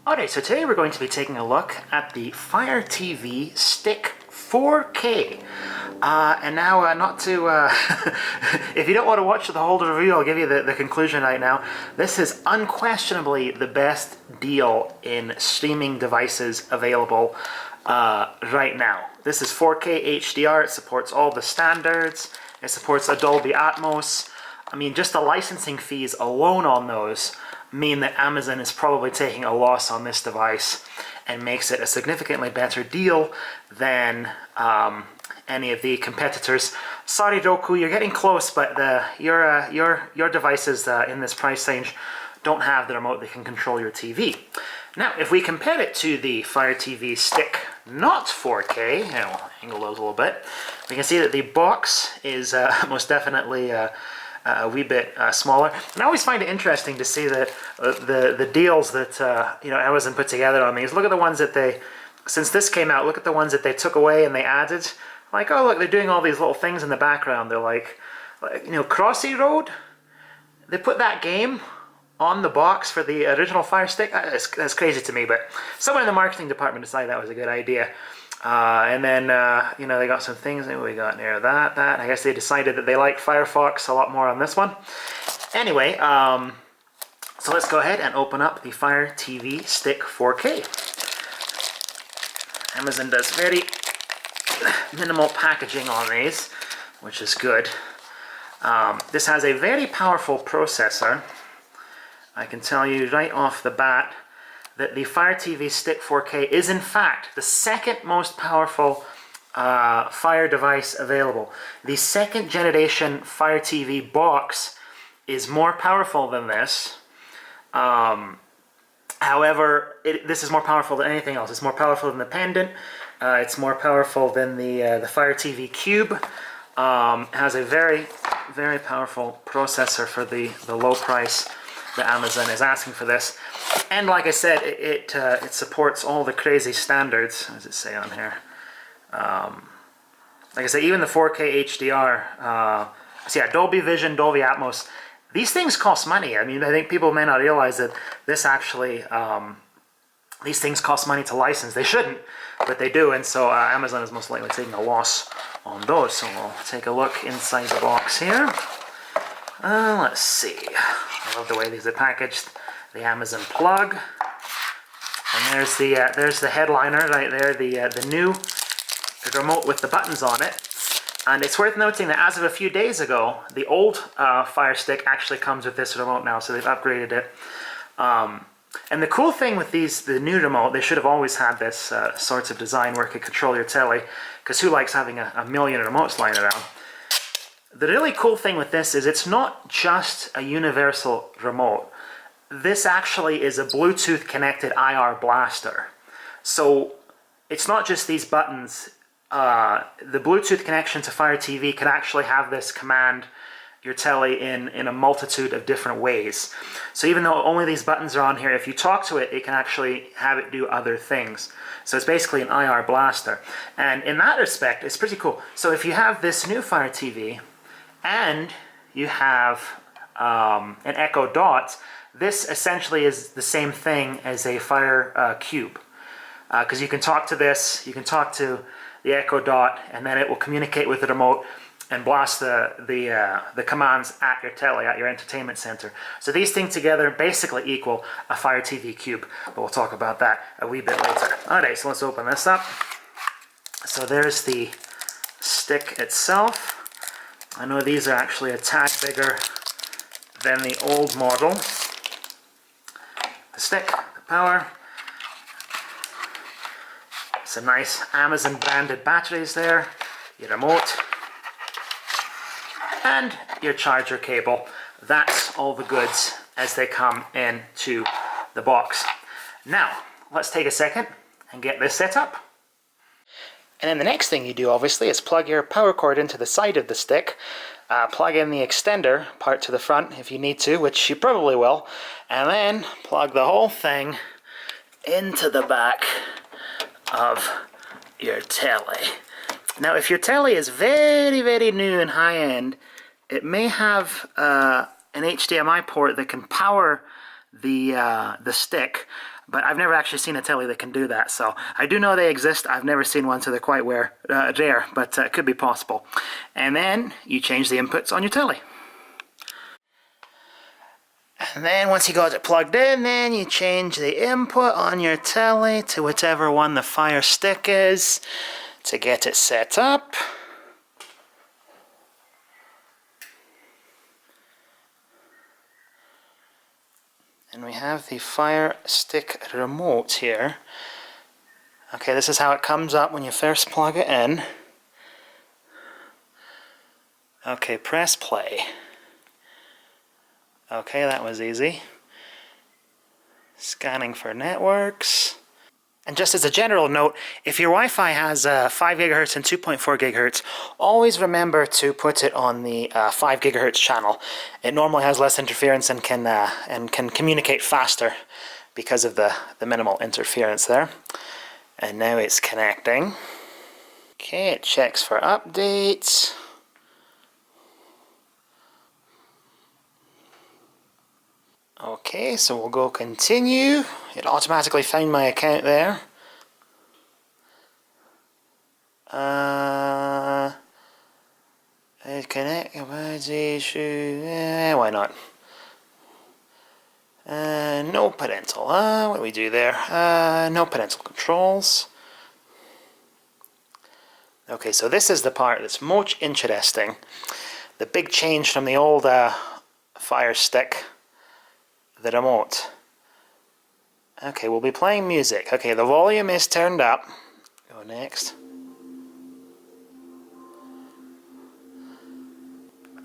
Alright, so today we're going to be taking a look at the Fire TV Stick 4K. And now, not to, if you don't want to watch the whole review, I'll give you the conclusion right now. This is unquestionably the best deal in streaming devices available right now. This is 4K HDR, it supports all the standards, it supports a Dolby Atmos. I mean, just the licensing fees alone on those mean that Amazon is probably taking a loss on this device and makes it a significantly better deal than any of the competitors. Sorry Roku, you're getting close, but your devices in this price range don't have the remote that can control your TV. Now, if we compare it to the Fire TV Stick not 4K, and I'll angle those a little bit, we can see that the box is most definitely a wee bit smaller. And I always find it interesting to see that the deals that Amazon put together on these. Look at the ones that they, since this came out, look at the ones that they took away and they added. Like, oh look, they're doing all these little things in the background. They're like Crossy Road. They put that game on the box for the original Fire Stick. That's crazy to me, but someone in the marketing department decided that was a good idea. And then, they got some things. What we got near that. I guess they decided that they like Firefox a lot more on this one. Anyway, so let's go ahead and open up the Fire TV Stick 4K. Amazon does very minimal packaging on these, which is good. This has a very powerful processor. I can tell you right off the bat that the Fire TV Stick 4K is in fact the second most powerful Fire device available. The second generation Fire TV box is more powerful than this. However, this is more powerful than anything else. It's more powerful than the Pendant. It's more powerful than the Fire TV Cube. Has a very, very powerful processor for the low price that Amazon is asking for this. And like I said, it supports all the crazy standards. What does it say on here? Like I said, even the 4K HDR, so yeah, Dolby Vision, Dolby Atmos, these things cost money. I mean, I think people may not realize that this actually, these things cost money to license. They shouldn't, but they do, and so Amazon is most likely taking a loss on those. So we'll take a look inside the box here. Let's see. I love the way these are packaged. The Amazon plug, and there's the headliner right there. The new remote with the buttons on it. And it's worth noting that as of a few days ago, the old Fire Stick actually comes with this remote now, so they've upgraded it. And the cool thing with the new remote, they should have always had this sorts of design where it could control your telly, because who likes having a million remotes lying around? The really cool thing with this is it's not just a universal remote. This actually is a Bluetooth connected IR blaster. So it's not just these buttons. The Bluetooth connection to Fire TV can actually have this command your telly in a multitude of different ways. So even though only these buttons are on here, if you talk to it, it can actually have it do other things. So it's basically an IR blaster. And in that respect, it's pretty cool. So if you have this new Fire TV and you have an Echo Dot, this essentially is the same thing as a Fire Cube. Because you can talk to this, you can talk to the Echo Dot, and then it will communicate with the remote and blast the commands at your telly, at your entertainment center. So these things together basically equal a Fire TV Cube, but we'll talk about that a wee bit later. Alright, so let's open this up. So there's the stick itself. I know these are actually a tad bigger than the old model. The stick, the power. Some nice Amazon branded batteries there, your remote, and your charger cable. That's all the goods as they come into the box. Now, let's take a second and get this set up. And then the next thing you do, obviously, is plug your power cord into the side of the stick, plug in the extender part to the front if you need to, which you probably will, and then plug the whole thing into the back of your telly. Now, if your telly is very, very new and high-end, it may have an HDMI port that can power the stick, but I've never actually seen a telly that can do that. So I do know they exist. I've never seen one, so they're quite rare, but it could be possible. And then you change the inputs on your telly. And then once you got it plugged in, then you change the input on your telly to whichever one the Fire Stick is to get it set up. And we have the Fire Stick remote here. Okay, this is how it comes up when you first plug it in. Okay, press play. Okay, that was easy. Scanning for networks. And just as a general note, if your Wi-Fi has 5 GHz and 2.4 GHz, always remember to put it on the 5 GHz channel. It normally has less interference and can communicate faster because of the minimal interference there. And now it's connecting. Okay, it checks for updates. Okay, so we'll go continue. It automatically found my account there. Connect, why not? No parental. What do we do there? No parental controls. Okay, so this is the part that's most interesting. The big change from the old Fire Stick. The remote. Okay, we'll be playing music. Okay, the volume is turned up. Go next.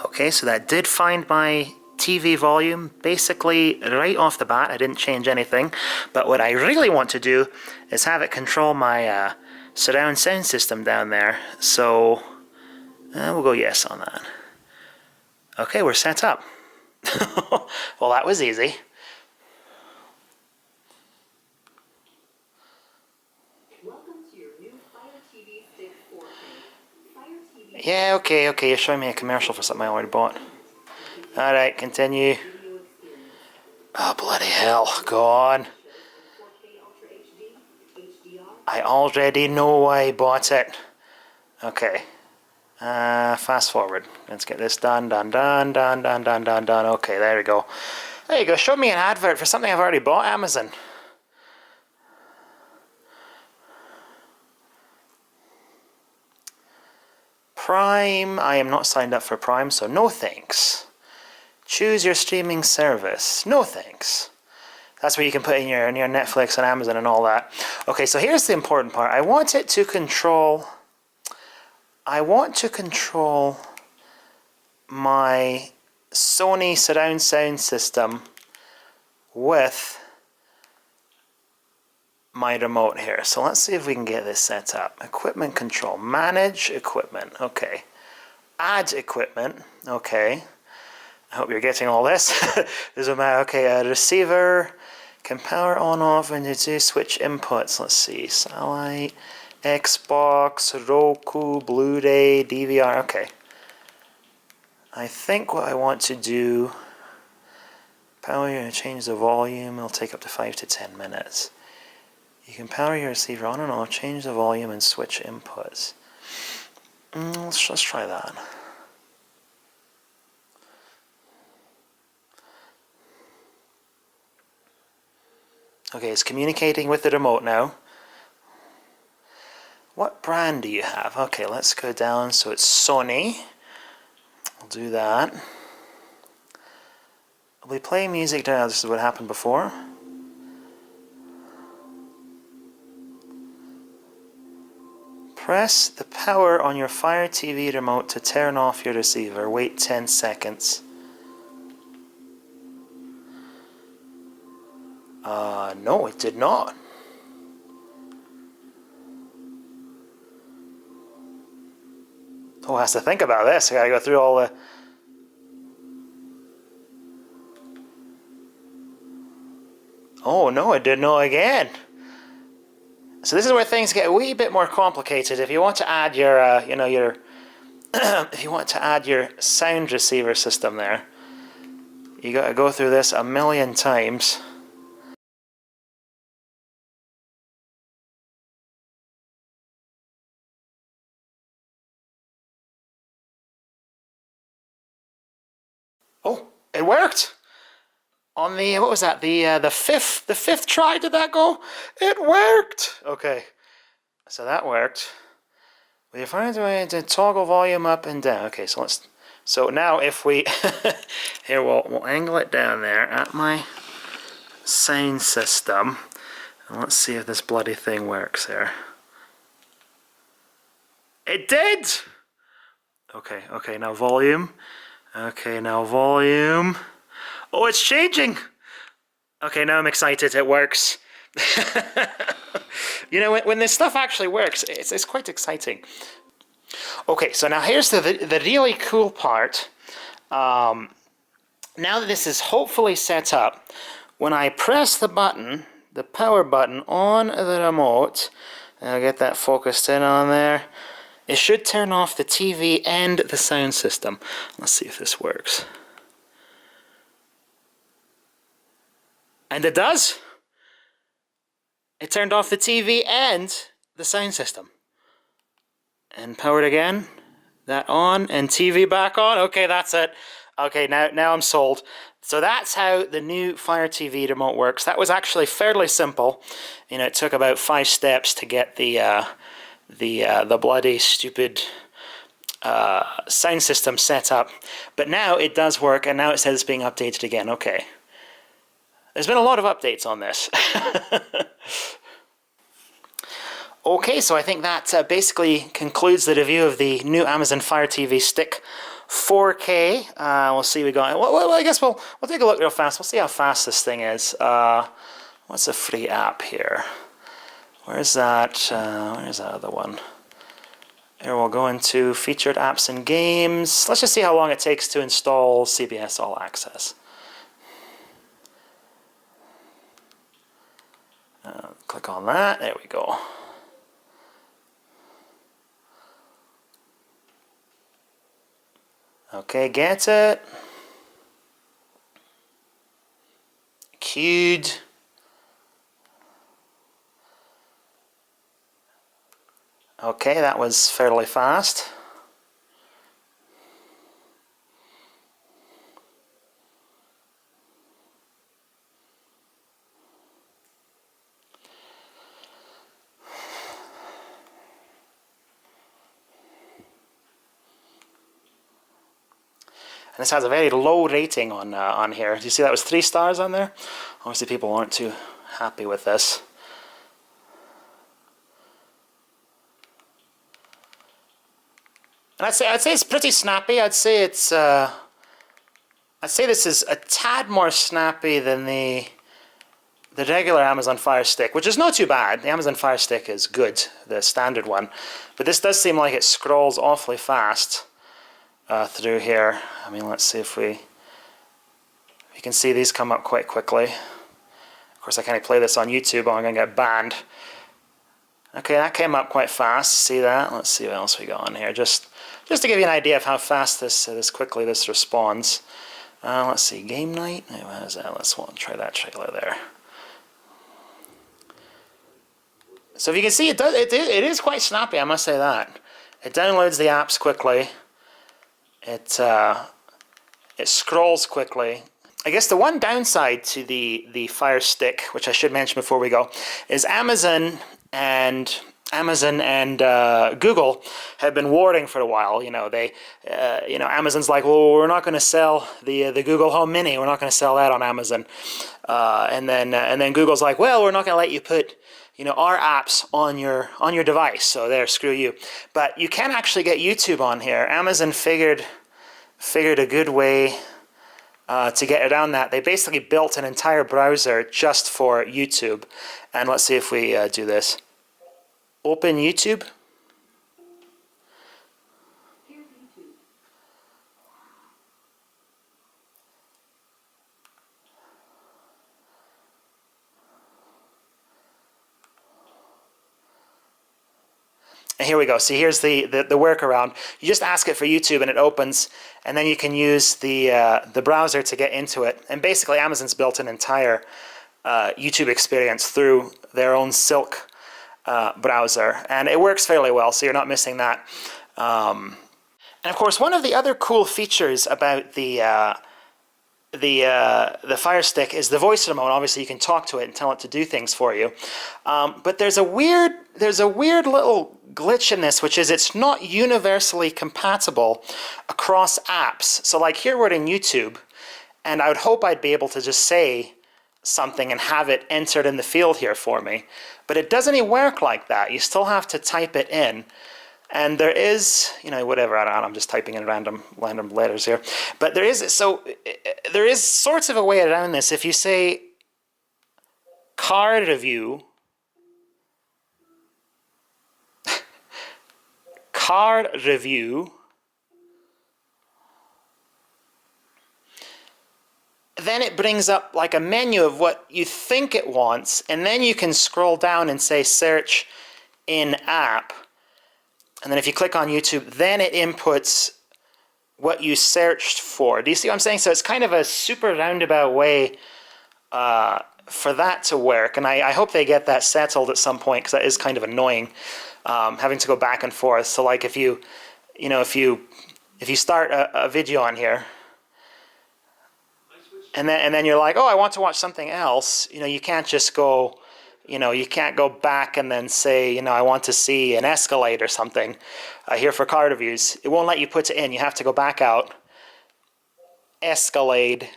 Okay, so that did find my TV volume basically right off the bat. I didn't change anything. But what I really want to do is have it control my surround sound system down there. So we'll go yes on that. Okay, we're set up. Well, that was easy. Welcome to your new Fire TV Stick 4K. Fire TV. Yeah, okay, you're showing me a commercial for something I already bought. Alright, continue. Oh, bloody hell, go on. I already know why I bought it. Okay. Fast forward. Let's get this done. Okay, there we go. There you go. Show me an advert for something I've already bought. Amazon. Prime. I am not signed up for Prime, so no thanks. Choose your streaming service. No thanks. That's where you can put in your Netflix and Amazon and all that. Okay, so here's the important part. I want it to control... my Sony surround sound system with my remote here. So let's see if we can get this set up. Equipment control, manage equipment, okay. Add equipment, okay. I hope you're getting all this. Okay, a receiver can power on off when you do switch inputs. Let's see, satellite, Xbox, Roku, Blu-ray, DVR, okay. I think what I want to do, power, change the volume, it'll take up to 5 to 10 minutes. You can power your receiver on and off, change the volume and switch inputs. Let's try that. Okay, it's communicating with the remote now. What brand do you have? Okay, let's go down. So it's Sony. I'll do that. We play music now. This is what happened before. Press the power on your Fire TV remote to turn off your receiver. Wait 10 seconds. No, it did not. Oh, has to think about this. I gotta go through all the... Oh no, it did not again. So this is where things get a wee bit more complicated. If you want to add your, if you want to add your sound receiver system there, You got to go through this a million times. Oh, it worked! On the, what was that? The fifth try, did that go? It worked! Okay, so that worked. We find a way to toggle volume up and down. Okay, so let's, so now if we, here we'll angle it down there at my sound system. And let's see if this bloody thing works here. It did! Okay, okay, now volume. Okay, now volume. Oh, it's changing! Okay, now I'm excited, it works. You know, when this stuff actually works, it's quite exciting. Okay, so now here's the really cool part. Now that this is hopefully set up, when I press the button, the power button on the remote, and I'll get that focused in on there, it should turn off the TV and the sound system. Let's see if this works. And it does. It turned off the TV and the sound system. And powered again. That on and TV back on. Okay, that's it. Okay, now I'm sold. So that's how the new Fire TV remote works. That was actually fairly simple. You know, it took about 5 steps to get the bloody stupid sound system set up. But now it does work, and now it says it's being updated again. Okay. There's been a lot of updates on this. Okay, so I think that basically concludes the review of the new Amazon Fire TV Stick 4K. We'll see we got. Well, I guess we'll take a look real fast. We'll see how fast this thing is. What's a free app here? Where's that? Where's that other one? Here we'll go into featured apps and games. Let's just see how long it takes to install CBS All Access. Click on that. There we go. Okay, get it. Queued. Okay, that was fairly fast. And this has a very low rating on here. Do you see that was 3 stars on there? Obviously people aren't too happy with this. And I'd say it's pretty snappy. I'd say this is a tad more snappy than the regular Amazon Fire Stick, which is not too bad. The Amazon Fire Stick is good, the standard one. But this does seem like it scrolls awfully fast through here. I mean, let's see if you can see these come up quite quickly. Of course, I can't play this on YouTube, or I'm going to get banned. Okay, that came up quite fast. See that? Let's see what else we got on here. Just to give you an idea of how fast this quickly this responds. Let's see, game night. What is that? Let's try that trailer there. So if you can see, it is quite snappy. I must say that. It downloads the apps quickly. It scrolls quickly. I guess the one downside to the Fire Stick, which I should mention before we go, is Amazon and Google have been warning for a while. You know, Amazon's like, well, we're not going to sell the Google Home Mini. We're not going to sell that on Amazon. And then Google's like, well, we're not going to let you put our apps on your device. So there, screw you. But you can actually get YouTube on here. Amazon figured a good way to get around that. They basically built an entire browser just for YouTube. And let's see if we do this. Open YouTube. Here's YouTube. And here we go. See, here's the workaround. You just ask it for YouTube and it opens, and then you can use the browser to get into it. And basically, Amazon's built an entire YouTube experience through their own Silk browser, and it works fairly well, so you're not missing that. And of course, one of the other cool features about the Fire Stick is the voice remote. Obviously, you can talk to it and tell it to do things for you. But there's a weird little glitch in this, which is it's not universally compatible across apps. So like here we're in YouTube, and I would hope I'd be able to just say something and have it entered in the field here for me. But it doesn't work like that. You still have to type it in. And there is, whatever, I don't know, I'm just typing in random letters here. But there is sorts of a way around this. If you say car review, then it brings up like a menu of what you think it wants, and then you can scroll down and say search in app. And then if you click on YouTube, then it inputs what you searched for. Do you see what I'm saying? So it's kind of a super roundabout way for that to work. And I hope they get that settled at some point, because that is kind of annoying, having to go back and forth. So like if you start a video on here, and then you're like, oh, I want to watch something else, you can't just go, you can't go back and then say, I want to see an Escalade or something here for car reviews. It won't let you put it in. You have to go back out, Escalade,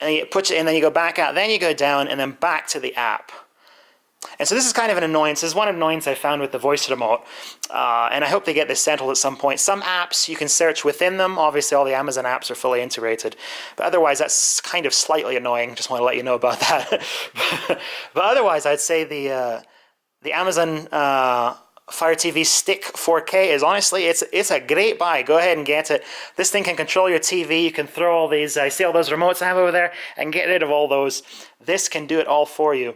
and you put it in, then you go back out, then you go down, and then back to the app. And so this is kind of an annoyance. This is one annoyance I found with the voice remote, and I hope they get this settled at some point. Some apps you can search within them. Obviously, all the Amazon apps are fully integrated, but otherwise that's kind of slightly annoying. Just want to let you know about that. But otherwise, I'd say the Amazon Fire TV Stick 4K is honestly, it's a great buy. Go ahead and get it. This thing can control your TV. You can throw all these, I see all those remotes I have over there, and get rid of all those. This can do it all for you.